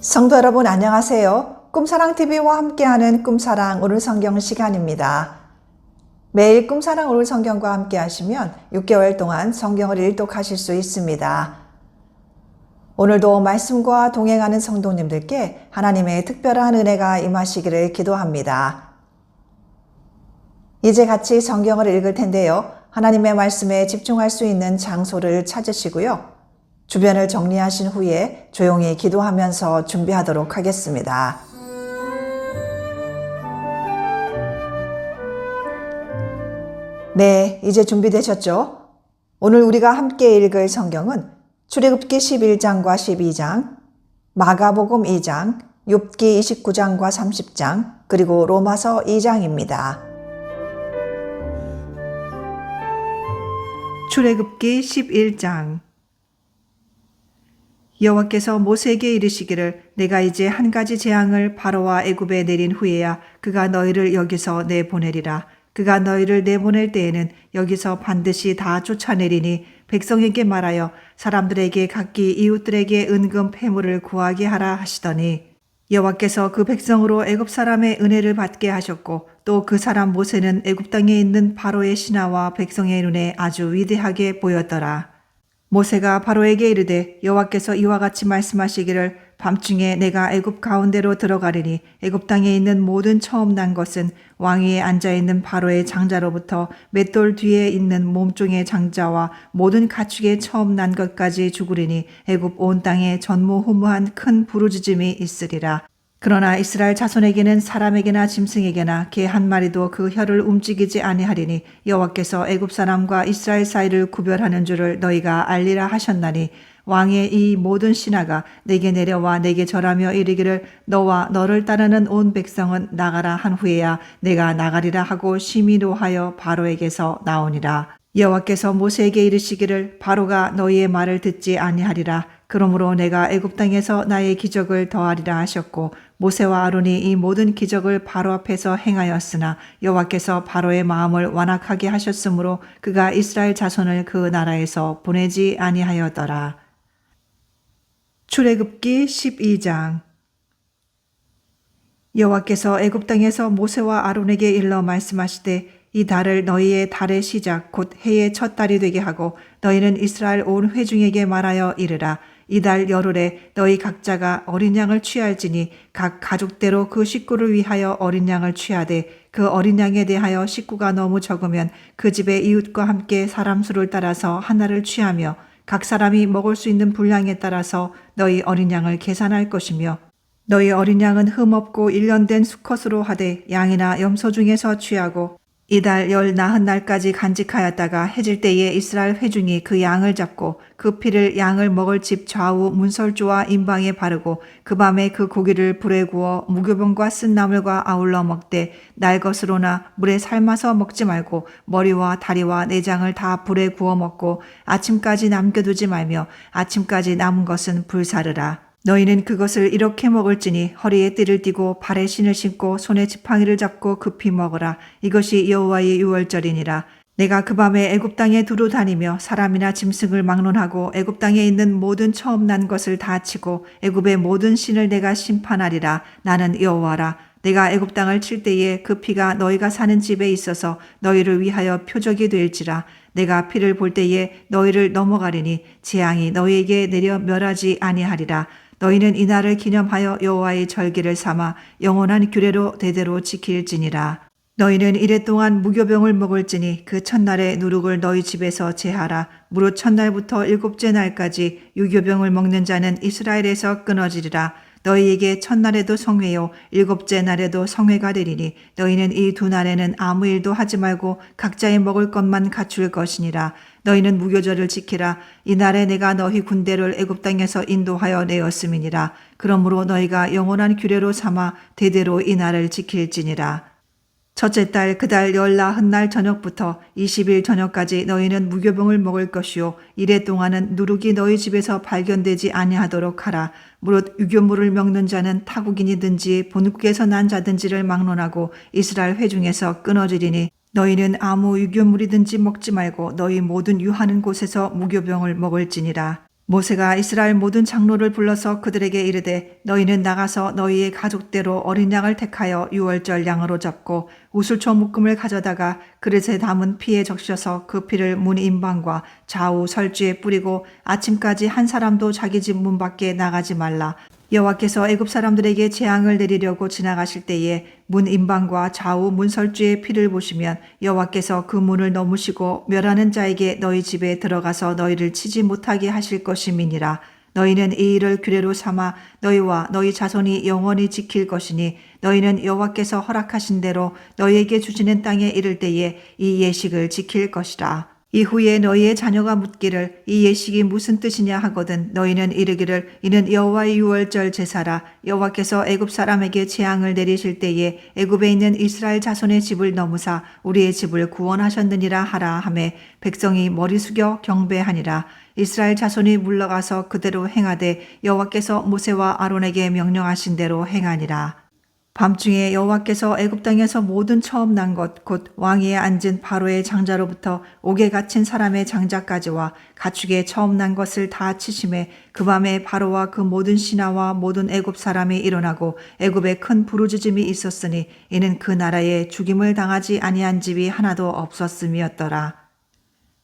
성도 여러분 안녕하세요. 꿈사랑TV와 함께하는 꿈사랑 오늘 성경 시간입니다. 매일 꿈사랑 오늘 성경과 함께 하시면 6개월 동안 성경을 일독하실 수 있습니다. 오늘도 말씀과 동행하는 성도님들께 하나님의 특별한 은혜가 임하시기를 기도합니다. 이제 같이 성경을 읽을 텐데요. 하나님의 말씀에 집중할 수 있는 장소를 찾으시고요. 주변을 정리하신 후에 조용히 기도하면서 준비하도록 하겠습니다. 네, 이제 준비되셨죠? 오늘 우리가 함께 읽을 성경은 출애굽기 11장과 12장, 마가복음 2장, 욥기 29장과 30장, 그리고 로마서 2장입니다. 출애굽기 11장. 여호와께서 모세에게 이르시기를 내가 이제 한 가지 재앙을 바로와 애굽에 내린 후에야 그가 너희를 여기서 내보내리라. 그가 너희를 내보낼 때에는 여기서 반드시 다 쫓아내리니 백성에게 말하여 사람들에게 각기 이웃들에게 은금 패물을 구하게 하라 하시더니 여호와께서 그 백성으로 애굽 사람의 은혜를 받게 하셨고 또 그 사람 모세는 애굽 땅에 있는 바로의 신하와 백성의 눈에 아주 위대하게 보였더라. 모세가 바로에게 이르되 여호와께서 이와 같이 말씀하시기를 밤중에 내가 애굽 가운데로 들어가리니 애굽 땅에 있는 모든 처음 난 것은 왕위에 앉아있는 바로의 장자로부터 맷돌 뒤에 있는 몸종의 장자와 모든 가축의 처음 난 것까지 죽으리니 애굽 온 땅에 전무후무한 큰 부르짖음이 있으리라. 그러나 이스라엘 자손에게는 사람에게나 짐승에게나 개 한 마리도 그 혀를 움직이지 아니하리니 여호와께서 애굽 사람과 이스라엘 사이를 구별하는 줄을 너희가 알리라 하셨나니 왕의 이 모든 신하가 내게 내려와 내게 절하며 이르기를 너와 너를 따르는 온 백성은 나가라 한 후에야 내가 나가리라 하고 심히 노하여 바로에게서 나오니라. 여호와께서 모세에게 이르시기를 바로가 너희의 말을 듣지 아니하리라. 그러므로 내가 애굽 땅에서 나의 기적을 더하리라 하셨고 모세와 아론이 이 모든 기적을 바로 앞에서 행하였으나 여호와께서 바로의 마음을 완악하게 하셨으므로 그가 이스라엘 자손을 그 나라에서 보내지 아니하였더라. 출애굽기 12장. 여호와께서 애굽 땅에서 모세와 아론에게 일러 말씀하시되 이 달을 너희의 달의 시작 곧 해의 첫 달이 되게 하고 너희는 이스라엘 온 회중에게 말하여 이르라. 이달 열흘에 너희 각자가 어린 양을 취할지니 각 가족대로 그 식구를 위하여 어린 양을 취하되 그 어린 양에 대하여 식구가 너무 적으면 그 집의 이웃과 함께 사람 수를 따라서 하나를 취하며 각 사람이 먹을 수 있는 분량에 따라서 너희 어린 양을 계산할 것이며 너희 어린 양은 흠없고 1년 된 수컷으로 하되 양이나 염소 중에서 취하고 이달 40날까지 간직하였다가 해질 때에 이스라엘 회중이 그 양을 잡고 그 피를 양을 먹을 집 좌우 문설주와 임방에 바르고 그 밤에 그 고기를 불에 구워 무교병과 쓴 나물과 아울러 먹되 날 것으로나 물에 삶아서 먹지 말고 머리와 다리와 내장을 다 불에 구워 먹고 아침까지 남겨두지 말며 아침까지 남은 것은 불사르라. 너희는 그것을 이렇게 먹을지니 허리에 띠를 띠고 발에 신을 신고 손에 지팡이를 잡고 급히 먹으라. 이것이 여호와의 유월절이니라. 내가 그 밤에 애굽 땅에 두루 다니며 사람이나 짐승을 막론하고 애굽 땅에 있는 모든 처음 난 것을 다 치고 애굽의 모든 신을 내가 심판하리라. 나는 여호와라. 내가 애굽 땅을 칠 때에 그 피가 너희가 사는 집에 있어서 너희를 위하여 표적이 될지라. 내가 피를 볼 때에 너희를 넘어가리니 재앙이 너희에게 내려 멸하지 아니하리라. 너희는 이 날을 기념하여 여호와의 절기를 삼아 영원한 규례로 대대로 지킬지니라. 너희는 이래 동안 무교병을 먹을지니 그 첫날에 누룩을 너희 집에서 제하라. 무릇 첫날부터 7째 날까지 유교병을 먹는 자는 이스라엘에서 끊어지리라. 너희에게 첫날에도 성회요 7째 날에도 성회가 되리니 너희는 이 두 날에는 아무 일도 하지 말고 각자의 먹을 것만 갖출 것이니라. 너희는 무교절을 지키라. 이 날에 내가 너희 군대를 애굽 땅에서 인도하여 내었음이니라. 그러므로 너희가 영원한 규례로 삼아 대대로 이 날을 지킬지니라. 첫째 달 그 달 40날 저녁부터 20일 저녁까지 너희는 무교병을 먹을 것이요 이래 동안은 누룩이 너희 집에서 발견되지 아니하도록 하라. 무릇 유교물을 먹는 자는 타국인이든지 본국에서 난 자든지를 막론하고 이스라엘 회중에서 끊어지리니 너희는 아무 유교물이든지 먹지 말고 너희 모든 유하는 곳에서 무교병을 먹을지니라. 모세가 이스라엘 모든 장로를 불러서 그들에게 이르되 너희는 나가서 너희의 가족대로 어린 양을 택하여 유월절 양으로 잡고 우슬초 묶음을 가져다가 그릇에 담은 피에 적셔서 그 피를 문 임방과 좌우 설주에 뿌리고 아침까지 한 사람도 자기 집 문 밖에 나가지 말라. 여호와께서 애굽 사람들에게 재앙을 내리려고 지나가실 때에 문 임방과 좌우 문설주의 피를 보시면 여호와께서 그 문을 넘으시고 멸하는 자에게 너희 집에 들어가서 너희를 치지 못하게 하실 것임이니라. 너희는 이 일을 규례로 삼아 너희와 너희 자손이 영원히 지킬 것이니 너희는 여호와께서 허락하신 대로 너희에게 주시는 땅에 이를 때에 이 예식을 지킬 것이라. 이후에 너희의 자녀가 묻기를 이 예식이 무슨 뜻이냐 하거든 너희는 이르기를 이는 여호와의 유월절 제사라. 여호와께서 애굽 사람에게 재앙을 내리실 때에 애굽에 있는 이스라엘 자손의 집을 넘으사 우리의 집을 구원하셨느니라 하라 하매 백성이 머리 숙여 경배하니라. 이스라엘 자손이 물러가서 그대로 행하되 여호와께서 모세와 아론에게 명령하신 대로 행하니라. 밤중에 여호와께서 애굽 땅에서 모든 처음 난 것 곧 왕위에 앉은 바로의 장자로부터 옥에 갇힌 사람의 장자까지와 가축에 처음 난 것을 다 치심에 그 밤에 바로와 그 모든 신하와 모든 애굽 사람이 일어나고 애굽에 큰 부르짖음이 있었으니 이는 그 나라에 죽임을 당하지 아니한 집이 하나도 없었음이었더라.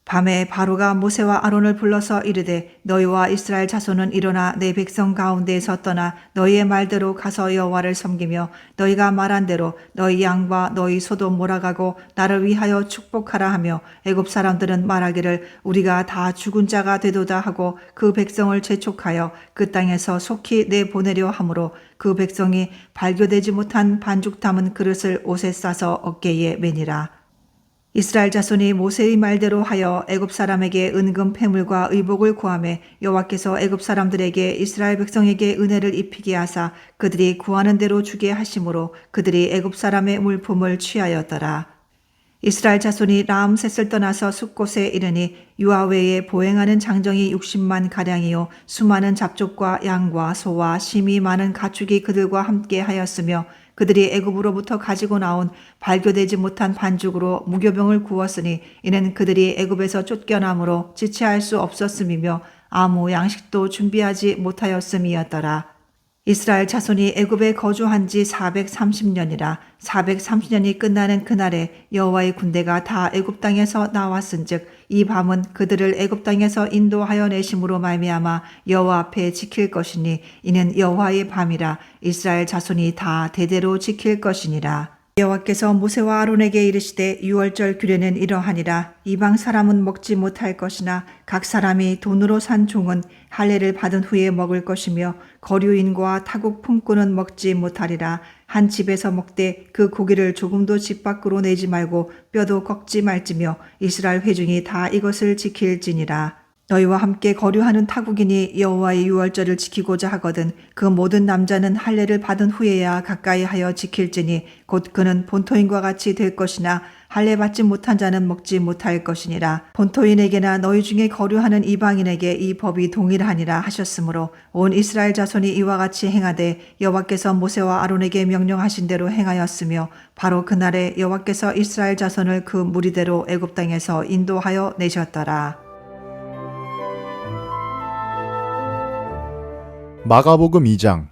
밤에 바로가 모세와 아론을 불러서 이르되 너희와 이스라엘 자손은 일어나 내 백성 가운데에서 떠나 너희의 말대로 가서 여호와를 섬기며 너희가 말한 대로 너희 양과 너희 소도 몰아가고 나를 위하여 축복하라 하며 애굽 사람들은 말하기를 우리가 다 죽은 자가 되도다 하고 그 백성을 재촉하여 그 땅에서 속히 내보내려 하므로 그 백성이 발교되지 못한 반죽 담은 그릇을 옷에 싸서 어깨에 매니라. 이스라엘 자손이 모세의 말대로 하여 애굽 사람에게 은금 패물과 의복을 구하매 여호와께서 애굽 사람들에게 이스라엘 백성에게 은혜를 입히게 하사 그들이 구하는 대로 주게 하심으로 그들이 애굽 사람의 물품을 취하였더라. 이스라엘 자손이 라암셋을 떠나서 숫곳에 이르니 유아 외에 보행하는 장정이 60만 가량이요 수많은 잡족과 양과 소와 심이 많은 가축이 그들과 함께 하였으며 그들이 애굽으로부터 가지고 나온 발교되지 못한 반죽으로 무교병을 구웠으니 이는 그들이 애굽에서 쫓겨남으로 지체할 수 없었음이며 아무 양식도 준비하지 못하였음이었더라. 이스라엘 자손이 애굽에 거주한 지 430년이라 430년이 끝나는 그날에 여호와의 군대가 다 애굽 땅에서 나왔은즉 이 밤은 그들을 애굽 땅에서 인도하여 내심으로 말미암아 여호와 앞에 지킬 것이니 이는 여호와의 밤이라. 이스라엘 자손이 다 대대로 지킬 것이니라. 여호와께서 모세와 아론에게 이르시되 유월절 규례는 이러하니라. 이방 사람은 먹지 못할 것이나 각 사람이 돈으로 산 종은 할례를 받은 후에 먹을 것이며 거류인과 타국 품꾼은 먹지 못하리라. 한 집에서 먹되 그 고기를 조금도 집 밖으로 내지 말고 뼈도 꺾지 말지며 이스라엘 회중이 다 이것을 지킬지니라. 너희와 함께 거류하는 타국인이 여호와의 유월절을 지키고자 하거든 그 모든 남자는 할례를 받은 후에야 가까이 하여 지킬지니 곧 그는 본토인과 같이 될 것이나 할례 받지 못한 자는 먹지 못할 것이니라. 본토인에게나 너희 중에 거류하는 이방인에게 이 법이 동일하니라 하셨으므로 온 이스라엘 자손이 이와 같이 행하되 여호와께서 모세와 아론에게 명령하신 대로 행하였으며 바로 그날에 여호와께서 이스라엘 자손을 그 무리대로 애굽 땅에서 인도하여 내셨더라. 마가복음 2장.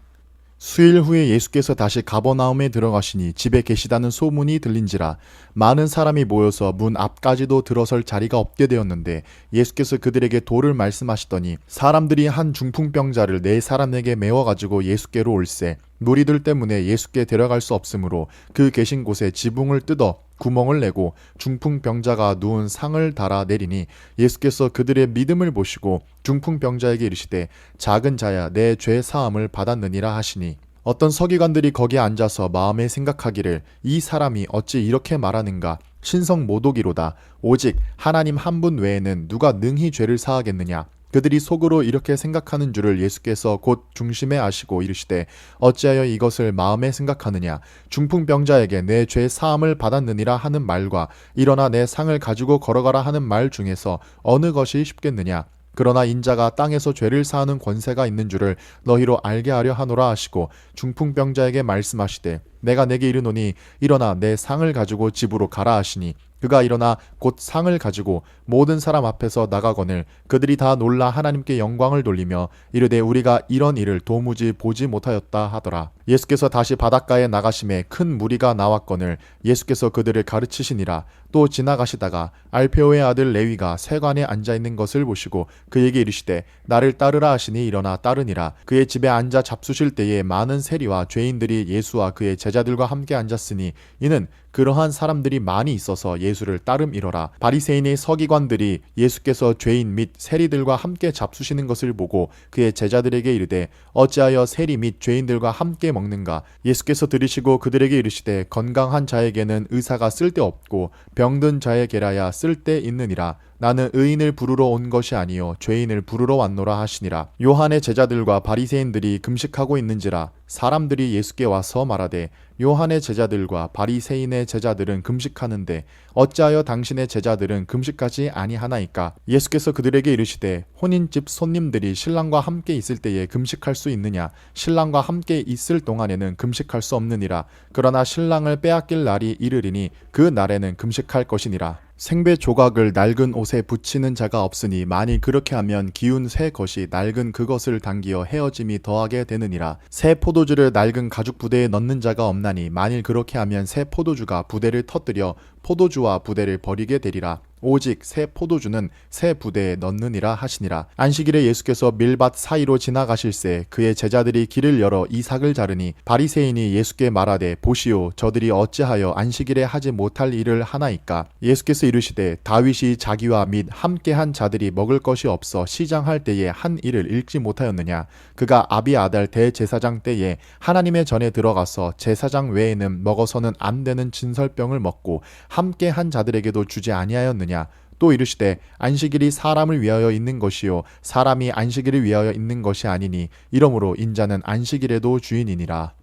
수일 후에 예수께서 다시 가버나움에 들어가시니 집에 계시다는 소문이 들린지라 많은 사람이 모여서 문 앞까지도 들어설 자리가 없게 되었는데 예수께서 그들에게 도를 말씀하시더니 사람들이 한 중풍병자를 네 사람에게 메워가지고 예수께로 올세 무리들 때문에 예수께 데려갈 수 없으므로 그 계신 곳에 지붕을 뜯어 구멍을 내고 중풍병자가 누운 상을 달아 내리니 예수께서 그들의 믿음을 보시고 중풍병자에게 이르시되 작은 자야 내 죄 사함을 받았느니라 하시니 어떤 서기관들이 거기에 앉아서 마음에 생각하기를 이 사람이 어찌 이렇게 말하는가 신성 모독이로다 오직 하나님 한 분 외에는 누가 능히 죄를 사하겠느냐 그들이 속으로 이렇게 생각하는 줄을 예수께서 곧 중심에 아시고 이르시되 어찌하여 이것을 마음에 생각하느냐 중풍병자에게 내 죄 사함을 받았느니라 하는 말과 일어나 내 상을 가지고 걸어가라 하는 말 중에서 어느 것이 쉽겠느냐 그러나 인자가 땅에서 죄를 사하는 권세가 있는 줄을 너희로 알게 하려 하노라 하시고 중풍병자에게 말씀하시되 내가 내게 이르노니 일어나 내 상을 가지고 집으로 가라 하시니 그가 일어나 곧 상을 가지고 모든 사람 앞에서 나가거늘 그들이 다 놀라 하나님께 영광을 돌리며 이르되 우리가 이런 일을 도무지 보지 못하였다 하더라. 예수께서 다시 바닷가에 나가심에 큰 무리가 나왔거늘 예수께서 그들을 가르치시니라. 또 지나가시다가 알페오의 아들 레위가 세관에 앉아 있는 것을 보시고 그에게 이르시되 나를 따르라 하시니 일어나 따르니라. 그의 집에 앉아 잡수실 때에 많은 세리와 죄인들이 예수와 그의 제자들과 함께 앉았으니 이는 그러한 사람들이 많이 있어서 예수를 따름이러라. 바리새인의 서기관들이 예수께서 죄인 및 세리들과 함께 잡수시는 것을 보고 그의 제자들에게 이르되 어찌하여 세리 및 죄인들과 함께 먹는가? 예수께서 들으시고 그들에게 이르시되 건강한 자에게는 의사가 쓸데없고 병든 자에게라야 쓸데있느니라. 나는 의인을 부르러 온 것이 아니요 죄인을 부르러 왔노라 하시니라. 요한의 제자들과 바리새인들이 금식하고 있는지라 사람들이 예수께 와서 말하되 요한의 제자들과 바리새인의 제자들은 금식하는데 어찌하여 당신의 제자들은 금식하지 아니하나이까? 예수께서 그들에게 이르시되 혼인집 손님들이 신랑과 함께 있을 때에 금식할 수 있느냐? 신랑과 함께 있을 동안에는 금식할 수 없느니라. 그러나 신랑을 빼앗길 날이 이르리니 그 날에는 금식할 것이니라. 생배 조각을 낡은 옷에 붙이는 자가 없으니 만일 그렇게 하면 기운 새 것이 낡은 그것을 당기어 헤어짐이 더하게 되느니라. 새 포도주를 낡은 가죽 부대에 넣는 자가 없나니 만일 그렇게 하면 새 포도주가 부대를 터뜨려 포도주와 부대를 버리게 되리라. 오직 새 포도주는 새 부대에 넣느니라 하시니라. 안식일에 예수께서 밀밭 사이로 지나가실새 그의 제자들이 길을 열어 이삭을 자르니 바리새인이 예수께 말하되 보시오 저들이 어찌하여 안식일에 하지 못할 일을 하나이까? 예수께서 이르시되 다윗이 자기와 및 함께한 자들이 먹을 것이 없어 시장할 때에 한 일을 읽지 못하였느냐? 그가 아비아달 대제사장 때에 하나님의 전에 들어가서 제사장 외에는 먹어서는 안 되는 진설병을 먹고 함께한 자들에게도 주지 아니하였느냐? 또 이르시되 안식일이 사람을 위하여 있는 것이요 사람이 안식일을 위하여 있는 것이 아니니 이러므로 인자는 안식일에도 주인이니라.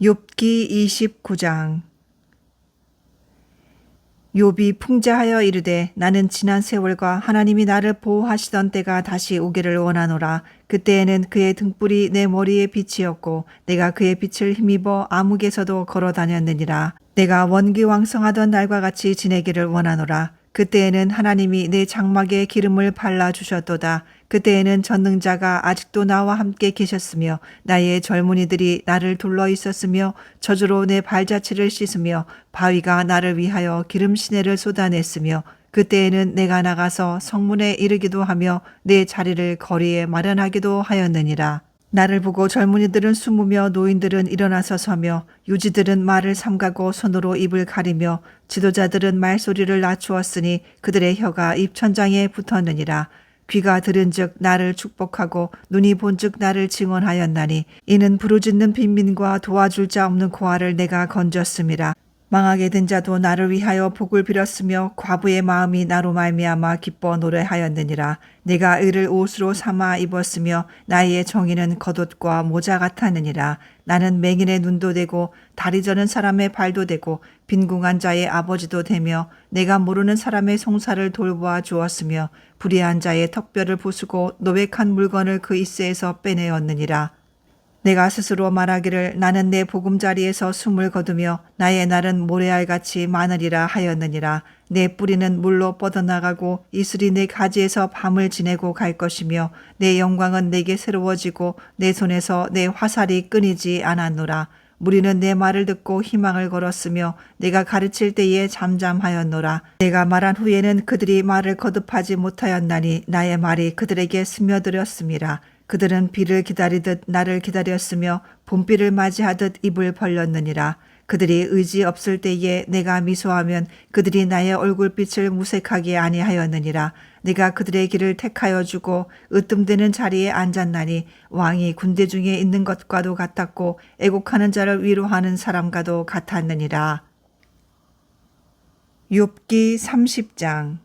욥기 29장. 욥이 풍자하여 이르되 나는 지난 세월과 하나님이 나를 보호하시던 때가 다시 오기를 원하노라. 그때에는 그의 등불이 내 머리에 빛이었고 내가 그의 빛을 힘입어 암흑에서도 걸어 다녔느니라. 내가 원기왕성하던 날과 같이 지내기를 원하노라. 그때에는 하나님이 내 장막에 기름을 발라주셨도다. 그때에는 전능자가 아직도 나와 함께 계셨으며 나의 젊은이들이 나를 둘러 있었으며 저주로 내 발자취를 씻으며 바위가 나를 위하여 기름 시내를 쏟아냈으며 그때에는 내가 나가서 성문에 이르기도 하며 내 자리를 거리에 마련하기도 하였느니라. 나를 보고 젊은이들은 숨으며 노인들은 일어나서 서며 유지들은 말을 삼가고 손으로 입을 가리며 지도자들은 말소리를 낮추었으니 그들의 혀가 입천장에 붙었느니라. 귀가 들은즉 나를 축복하고 눈이 본즉 나를 증언하였나니 이는 부르짖는 빈민과 도와줄 자 없는 고아를 내가 건졌음이라. 망하게 된 자도 나를 위하여 복을 빌었으며 과부의 마음이 나로 말미암아 기뻐 노래하였느니라. 내가 의를 옷으로 삼아 입었으며 나의 정의는 겉옷과 모자 같았느니라. 나는 맹인의 눈도 되고 다리 저는 사람의 발도 되고 빈궁한 자의 아버지도 되며 내가 모르는 사람의 송사를 돌보아 주었으며 불의한 자의 턱뼈를 부수고 노획한 물건을 그 이스에서 빼내었느니라. 내가 스스로 말하기를 나는 내 보금자리에서 숨을 거두며 나의 날은 모래알같이 많으리라 하였느니라. 내 뿌리는 물로 뻗어나가고 이슬이 내 가지에서 밤을 지내고 갈 것이며 내 영광은 내게 새로워지고 내 손에서 내 화살이 끊이지 않았노라. 무리는 내 말을 듣고 희망을 걸었으며 내가 가르칠 때에 잠잠하였노라. 내가 말한 후에는 그들이 말을 거듭하지 못하였나니 나의 말이 그들에게 스며들었음이라. 그들은 비를 기다리듯 나를 기다렸으며 봄비를 맞이하듯 입을 벌렸느니라. 그들이 의지 없을 때에 내가 미소하면 그들이 나의 얼굴빛을 무색하게 아니하였느니라. 내가 그들의 길을 택하여 주고 으뜸되는 자리에 앉았나니 왕이 군대 중에 있는 것과도 같았고 애곡하는 자를 위로하는 사람과도 같았느니라. 욥기 30장.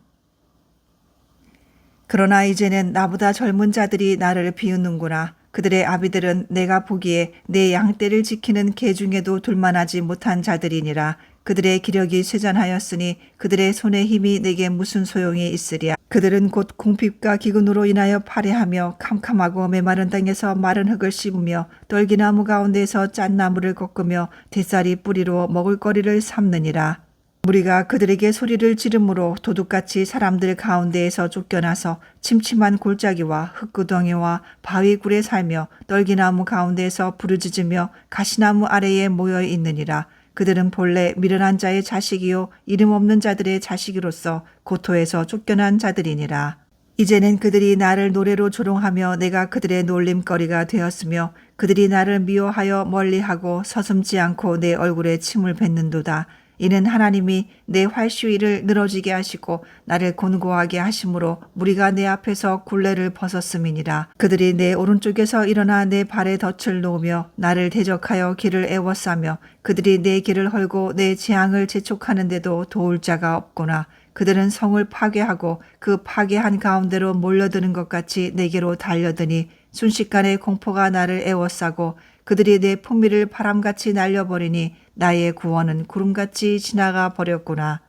그러나 이제는 나보다 젊은 자들이 나를 비웃는구나. 그들의 아비들은 내가 보기에 내 양떼를 지키는 개 중에도 둘만하지 못한 자들이니라. 그들의 기력이 쇠잔하였으니 그들의 손의 힘이 내게 무슨 소용이 있으랴. 그들은 곧 궁핍과 기근으로 인하여 파래하며 캄캄하고 메마른 땅에서 마른 흙을 씹으며 떨기나무 가운데에서 짠 나무를 꺾으며 대쌀이 뿌리로 먹을거리를 삼느니라. 무리가 그들에게 소리를 지르므로 도둑같이 사람들 가운데에서 쫓겨나서 침침한 골짜기와 흙구덩이와 바위굴에 살며 떨기나무 가운데에서 부르짖으며 가시나무 아래에 모여 있느니라. 그들은 본래 미련한 자의 자식이요 이름 없는 자들의 자식으로서 고토에서 쫓겨난 자들이니라. 이제는 그들이 나를 노래로 조롱하며 내가 그들의 놀림거리가 되었으며 그들이 나를 미워하여 멀리하고 서슴지 않고 내 얼굴에 침을 뱉는도다. 이는 하나님이 내 활시위를 늘어지게 하시고 나를 곤고하게 하심으로 무리가 내 앞에서 굴레를 벗었음이니라. 그들이 내 오른쪽에서 일어나 내 발에 덫을 놓으며 나를 대적하여 길을 애워싸며 그들이 내 길을 헐고 내 재앙을 재촉하는데도 도울 자가 없구나. 그들은 성을 파괴하고 그 파괴한 가운데로 몰려드는 것 같이 내게로 달려드니 순식간에 공포가 나를 애워싸고 그들이 내 품위를 바람같이 날려버리니 나의 구원은 구름같이 지나가 버렸구나.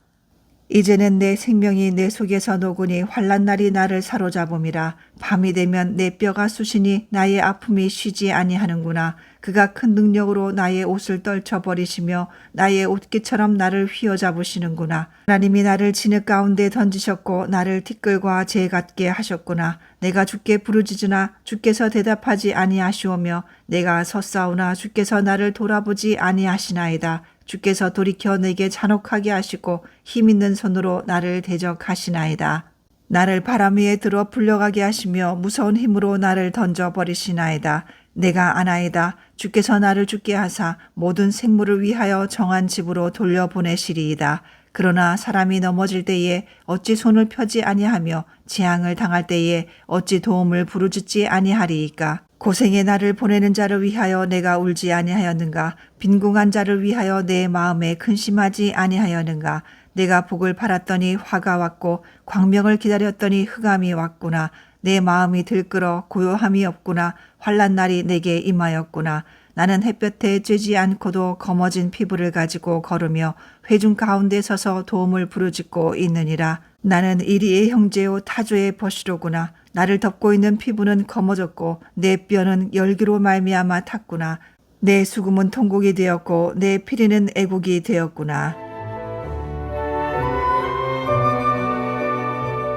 이제는 내 생명이 내 속에서 녹으니 환난 날이 나를 사로잡음이라. 밤이 되면 내 뼈가 쑤시니 나의 아픔이 쉬지 아니하는구나. 그가 큰 능력으로 나의 옷을 떨쳐버리시며 나의 옷깃처럼 나를 휘어잡으시는구나. 하나님이 나를 진흙 가운데 던지셨고 나를 티끌과 재 같게 하셨구나. 내가 주께 부르짖으나 주께서 대답하지 아니하시오며 내가 섰사오나 주께서 나를 돌아보지 아니하시나이다. 주께서 돌이켜 내게 잔혹하게 하시고 힘있는 손으로 나를 대적하시나이다. 나를 바람 위에 들어 불려가게 하시며 무서운 힘으로 나를 던져버리시나이다. 내가 아나이다. 주께서 나를 죽게 하사 모든 생물을 위하여 정한 집으로 돌려보내시리이다. 그러나 사람이 넘어질 때에 어찌 손을 펴지 아니하며 재앙을 당할 때에 어찌 도움을 부르짖지 아니하리이까. 고생의 나를 보내는 자를 위하여 내가 울지 아니하였는가. 빈궁한 자를 위하여 내 마음에 근심하지 아니하였는가. 내가 복을 바랐더니 화가 왔고 광명을 기다렸더니 흑암이 왔구나. 내 마음이 들끓어 고요함이 없구나. 환난 날이 내게 임하였구나. 나는 햇볕에 쬐지 않고도 검어진 피부를 가지고 걸으며 회중 가운데 서서 도움을 부르짖고 있느니라. 나는 이리의 형제요 타조의 벗이로구나. 나를 덮고 있는 피부는 검어졌고 내 뼈는 열기로 말미암아 탔구나. 내 수금은 통곡이 되었고 내 피리는 애곡이 되었구나.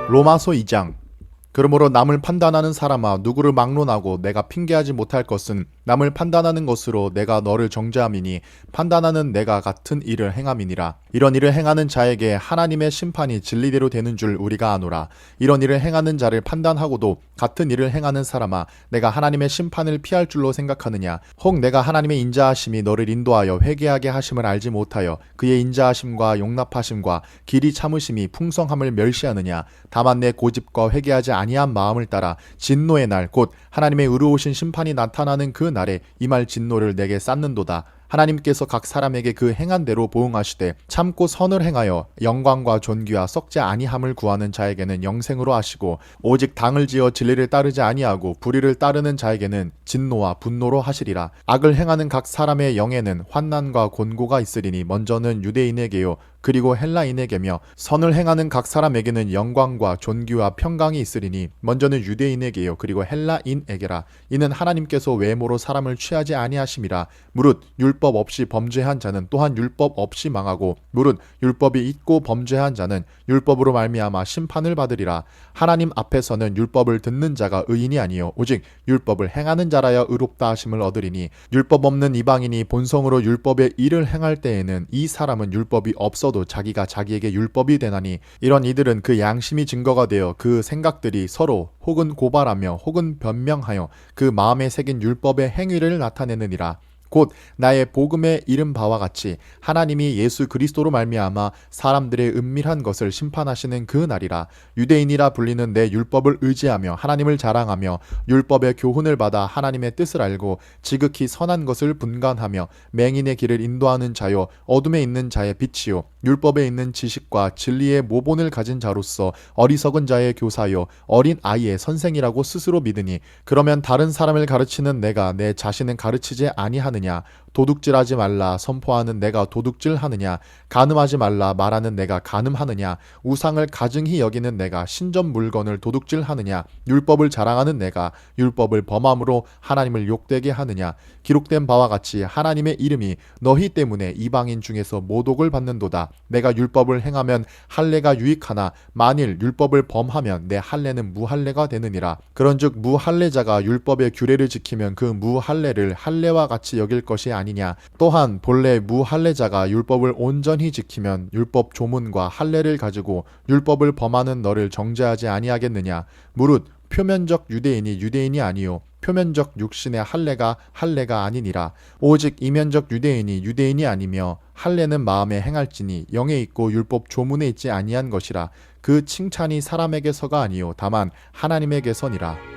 로마서 2장. 그러므로 남을 판단하는 사람아 누구를 막론하고 내가 핑계하지 못할 것은 남을 판단하는 것으로 내가 너를 정죄함이니 판단하는 내가 같은 일을 행함이니라. 이런 일을 행하는 자에게 하나님의 심판이 진리대로 되는 줄 우리가 아노라. 이런 일을 행하는 자를 판단하고도 같은 일을 행하는 사람아 내가 하나님의 심판을 피할 줄로 생각하느냐. 혹 내가 하나님의 인자하심이 너를 인도하여 회개하게 하심을 알지 못하여 그의 인자하심과 용납하심과 길이 참으심이 풍성함을 멸시하느냐. 다만 내 고집과 회개하지 아니한 마음을 따라 진노의 날 곧 하나님의 의로우신 심판이 나타나는 그 날에 임할 진노를 내게 쌓는도다. 하나님께서 각 사람에게 그 행한 대로 보응하시되 참고 선을 행하여 영광과 존귀와 썩지 아니함을 구하는 자에게는 영생으로 하시고 오직 당을 지어 진리를 따르지 아니하고 불의를 따르는 자에게는 진노와 분노로 하시리라. 악을 행하는 각 사람의 영에는 환난과 곤고가 있으리니 먼저는 유대인에게요 그리고 헬라인에게며 선을 행하는 각 사람에게는 영광과 존귀와 평강이 있으리니 먼저는 유대인에게요 그리고 헬라인에게라. 이는 하나님께서 외모로 사람을 취하지 아니하심이라. 무릇 율법 없이 범죄한 자는 또한 율법 없이 망하고 무릇 율법이 있고 범죄한 자는 율법으로 말미암아 심판을 받으리라. 하나님 앞에서는 율법을 듣는 자가 의인이 아니요 오직 율법을 행하는 자라야 의롭다 하심을 얻으리니 율법 없는 이방인이 본성으로 율법의 일을 행할 때에는 이 사람은 율법이 없어도 자기가 자기에게 율법이 되나니 이런 이들은 그 양심이 증거가 되어 그 생각들이 서로 혹은 고발하며 혹은 변명하여 그 마음에 새긴 율법의 행위를 나타내느니라. 곧 나의 복음에 이른 바와 같이 하나님이 예수 그리스도로 말미암아 사람들의 은밀한 것을 심판하시는 그 날이라. 유대인이라 불리는 내 율법을 의지하며 하나님을 자랑하며 율법의 교훈을 받아 하나님의 뜻을 알고 지극히 선한 것을 분간하며 맹인의 길을 인도하는 자요 어둠에 있는 자의 빛이요 율법에 있는 지식과 진리의 모본을 가진 자로서 어리석은 자의 교사요 어린 아이의 선생이라고 스스로 믿으니 그러면 다른 사람을 가르치는 내가 내 자신은 가르치지 아니하느냐. 도둑질하지 말라 선포하는 내가 도둑질하느냐? 간음하지 말라 말하는 내가 간음하느냐? 우상을 가증히 여기는 내가 신전 물건을 도둑질하느냐? 율법을 자랑하는 내가 율법을 범함으로 하나님을 욕되게 하느냐? 기록된 바와 같이 하나님의 이름이 너희 때문에 이방인 중에서 모독을 받는도다. 내가 율법을 행하면 할례가 유익하나 만일 율법을 범하면 내 할례는 무할례가 되느니라. 그런즉 무할례자가 율법의 규례를 지키면 그 무할례를 할례와 같이 여길 것이 아니냐. 또한 본래 무할례자가 율법을 온전히 지키면 율법 조문과 할례를 가지고 율법을 범하는 너를 정죄하지 아니하겠느냐. 무릇 표면적 유대인이 유대인이 아니요 표면적 육신의 할례가 할례가 아니니라. 오직 이면적 유대인이 유대인이 아니며 할례는 마음에 행할지니 영에 있고 율법 조문에 있지 아니한 것이라. 그 칭찬이 사람에게서가 아니요 다만 하나님에게서니라.